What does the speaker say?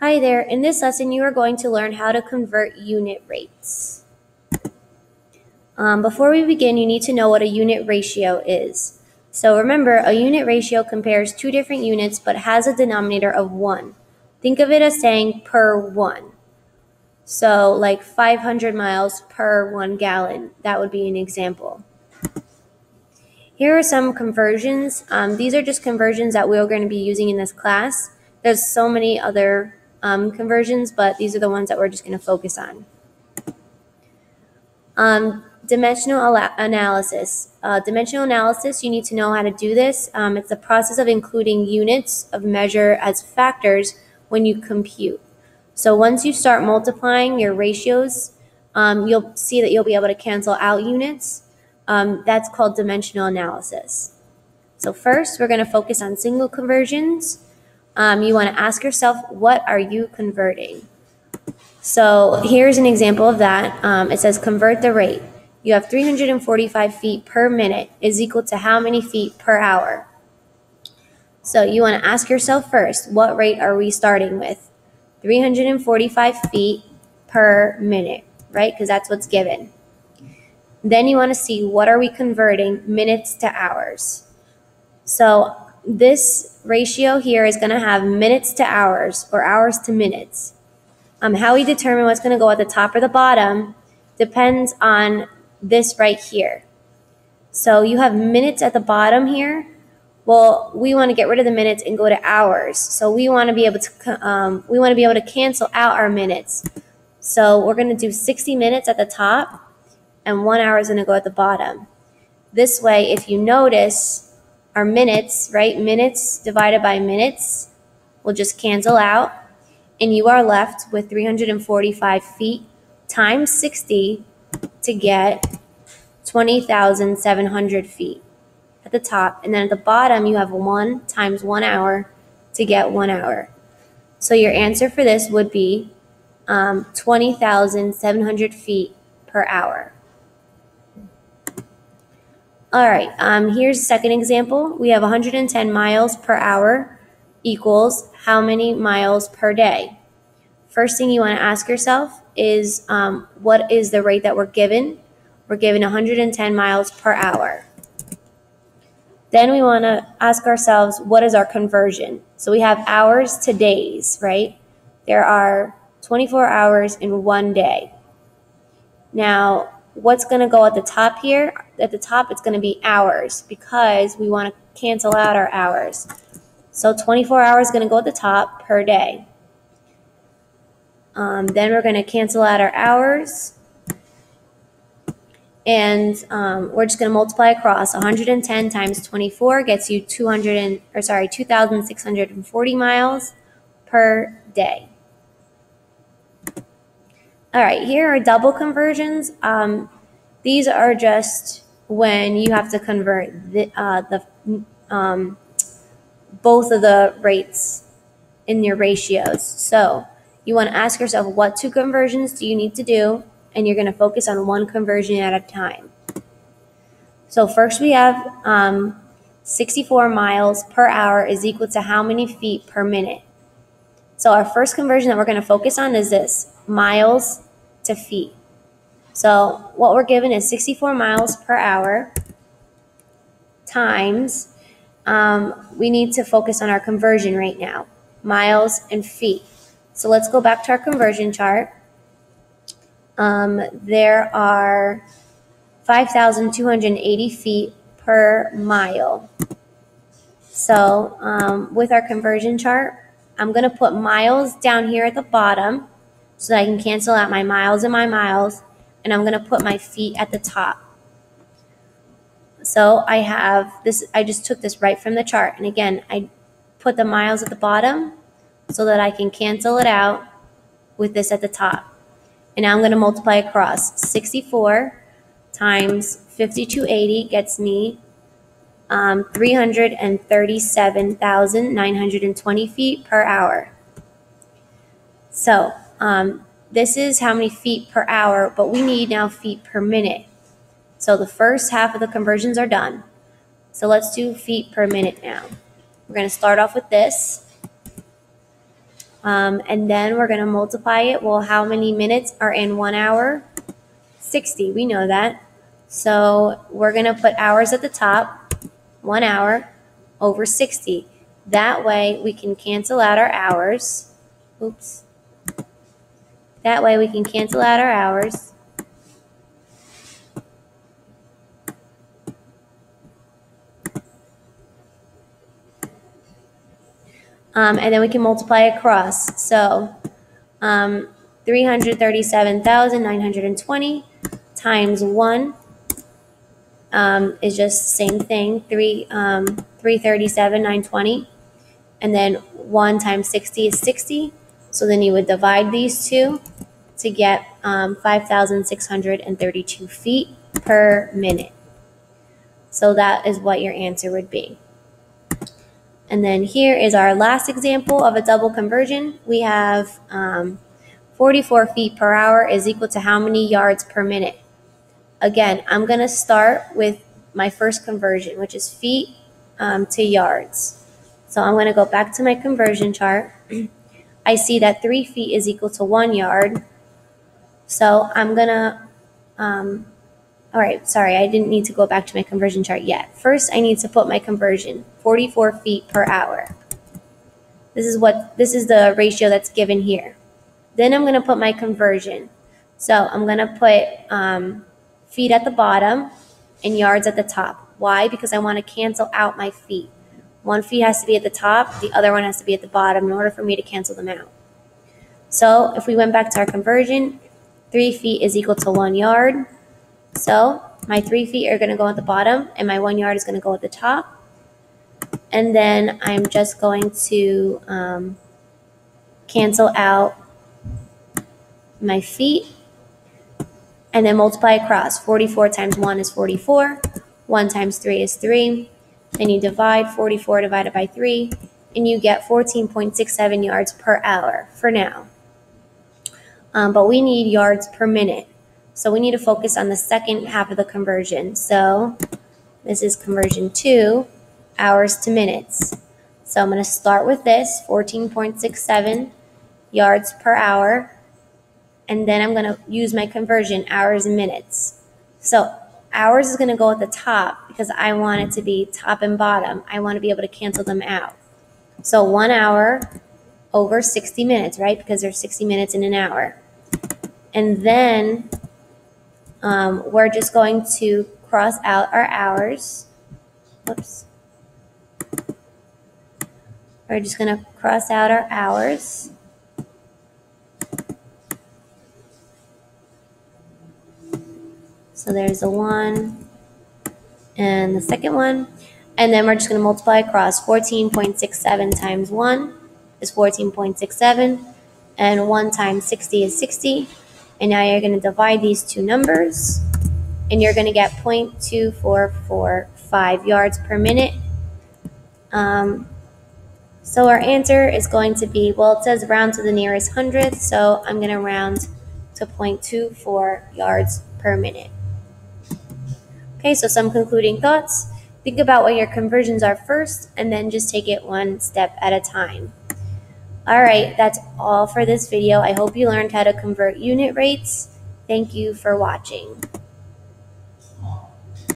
Hi there, in this lesson you are going to learn how to convert unit rates. Before we begin, you need to know what a unit ratio is. So remember, a unit ratio compares two different units but has a denominator of 1. Think of it as saying per 1. So like 500 miles per 1 gallon, that would be an example. Here are some conversions. These are just conversions that we're going to be using in this class. There's so many other conversions, but these are the ones that we're just going to focus on. Dimensional analysis. Dimensional analysis, you need to know how to do this. It's the process of including units of measure as factors when you compute. So once you start multiplying your ratios, you'll see that you'll be able to cancel out units. That's called dimensional analysis. So first, we're going to focus on single conversions. You want to ask yourself, what are you converting? So here's an example of that. It says convert the rate. You have 345 feet per minute is equal to how many feet per hour? So you want to ask yourself first, what rate are we starting with? 345 feet per minute, right? Because that's what's given. Then you want to see, what are we converting minutes to hours? So this ratio here is going to have minutes to hours or hours to minutes. How we determine what's going to go at the top or the bottom depends on this right here. So you have minutes at the bottom here. Well, we want to get rid of the minutes and go to hours. So we want to be able to cancel out our minutes. So we're going to do 60 minutes at the top, and 1 hour is going to go at the bottom. This way, if you notice, our minutes, right? Minutes divided by minutes will just cancel out, and you are left with 345 feet times 60 to get 20,700 feet at the top. And then at the bottom, you have 1 times 1 hour to get 1 hour. So your answer for this would be 20,700 feet per hour. All right, here's the second example. We have 110 miles per hour equals how many miles per day? First thing you want to ask yourself is what is the rate that we're given? We're given 110 miles per hour. Then we want to ask ourselves, what is our conversion? So we have hours to days, right? There are 24 hours in 1 day. Now, what's going to go at the top here? At the top, it's going to be hours because we want to cancel out our hours. So 24 hours is going to go at the top per day. Then we're going to cancel out our hours. And we're just going to multiply across. 110 times 24 gets you 2,640 miles per day. All right, here are double conversions. These are just when you have to convert both of the rates in your ratios. So you want to ask yourself, what two conversions do you need to do? And you're going to focus on one conversion at a time. So first we have 64 miles per hour is equal to how many feet per minute? So our first conversion that we're going to focus on is this, miles to feet. So what we're given is 64 miles per hour times, we need to focus on our conversion right now, miles and feet. So let's go back to our conversion chart. There are 5,280 feet per mile. So with our conversion chart, I'm going to put miles down here at the bottom so that I can cancel out my miles, and I'm going to put my feet at the top. So I have this, I just took this right from the chart. And again, I put the miles at the bottom so that I can cancel it out with this at the top. And now I'm going to multiply across. 64 times 5280 gets me 337,920 feet per hour. So this is how many feet per hour, but we need now feet per minute. So the first half of the conversions are done. So let's do feet per minute now. We're going to start off with this. And then we're going to multiply it. Well, how many minutes are in 1 hour? 60. We know that. So we're going to put hours at the top, 1 hour over 60. That way we can cancel out our hours. Oops. That way we can cancel out our hours. And then we can multiply across. So 337,920 times 1 is just the same thing, 337,920. And then 1 times 60 is 60. So then you would divide these two to get 5,632 feet per minute. So that is what your answer would be. And then here is our last example of a double conversion. We have 44 feet per hour is equal to how many yards per minute? Again, I'm going to start with my first conversion, which is feet to yards. So I'm going to go back to my conversion chart. I see that 3 feet is equal to 1 yard. So I'm going to, all right, sorry, I didn't need to go back to my conversion chart yet. First, I need to put my conversion, 44 feet per hour. This is the ratio that's given here. Then I'm going to put my conversion. So I'm going to put feet at the bottom and yards at the top. Why? Because I want to cancel out my feet. One feet has to be at the top, the other one has to be at the bottom in order for me to cancel them out. So if we went back to our conversion, 3 feet is equal to 1 yard. So my 3 feet are going to go at the bottom and my 1 yard is going to go at the top. And then I'm just going to cancel out my feet and then multiply across. 44 times 1 is 44. 1 times 3 is 3. Then you divide 44 divided by 3 and you get 14.67 yards per hour for now. But we need yards per minute. So we need to focus on the second half of the conversion. So this is conversion 2, hours to minutes. So I'm going to start with this, 14.67 yards per hour. And then I'm going to use my conversion, hours and minutes. So hours is going to go at the top because I want it to be top and bottom. I want to be able to cancel them out. So 1 hour over 60 minutes, right? Because there's 60 minutes in an hour. And then we're just going to cross out our hours. Oops. We're just going to cross out our hours. So there's a 1 and the second one. And then we're just going to multiply across. 14.67 times 1 is 14.67. And 1 times 60 is 60. And now you're going to divide these two numbers. And you're going to get 0.2445 yards per minute. So our answer is going to be, well, it says round to the nearest hundredth. So I'm going to round to 0.24 yards per minute. Okay, so some concluding thoughts. Think about what your conversions are first, and then just take it one step at a time. All right, that's all for this video. I hope you learned how to convert unit rates. Thank you for watching.